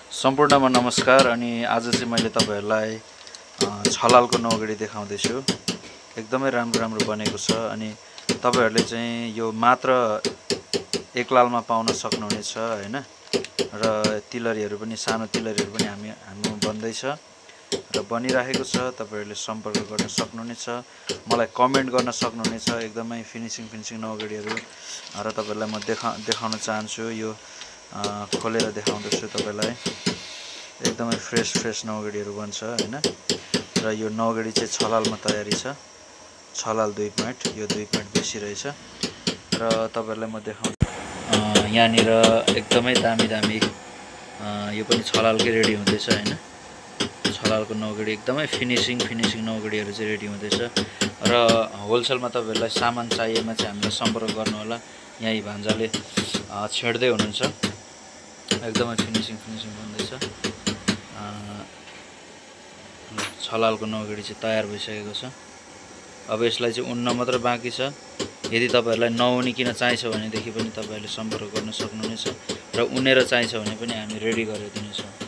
सम्पूर्णमा नमस्कार। अनि आज चाहिँ मैले तपाईहरुलाई छलालको नौगेडी देखाउँदैछु। एकदमै राम्रो बनेको छ अनि तपाईहरुले चाहिँ यो मात्र एकलालमा पाउन सक्नुहुनेछ हैन। र तिलरीहरु पनि सानो तिलरीहरु पनि हाम्रो बन्दैछ र बनिरहेको छ। तपाईहरुले सम्पर्क गर्न सक्नुहुनेछ, मलाई कमेन्ट गर्न सक्नुहुनेछ। एकदमै फिनिशिङ नौगेडीहरु र तपाईहरुलाई म देखाउन चाहन्छु। यो खोलेर देखाउँदैछु तपाईलाई। एकदमै फ्रेश नौगेडीहरु बन्छ हैन। र यो नौगेडी चाहिँ छलालमा तयारी छ। छलाल 2 पोइन्ट, यो 2 पोइन्ट बेसी रहेछ र तपाईहरुलाई म देखाउँछु। यहाँनिर एकदमै दामी यो पनि छलालकै रेडी हुँदैछ हैन। छलालको नौगेडी एकदमै फिनिशिङ नौगेडीहरु चाहिँ रेडी हुँदैछ र होलसेलमा तपाईहरुलाई सामान चाहिएमा चाहिँ हामीलाई सम्पर्क गर्नु होला। यही भान्जाले छेड्दै हुनुहुन्छ। एकदमै फिनिशिङ बन्दैछ। छलालको नौगेडी चाहिँ तयार भइसकेको छ। अब यसलाई चाहिँ उन्न मात्र बाँकी छ। यदि तपाईहरुलाई नउनिकिन चाहिन्छ भनेदेखि पनि तपाईहरुले सम्पर्क गर्न सक्नुहुनेछ र उनेर चाहिन्छ भने पनि हामी रेडी गरेर दिनेछौँ।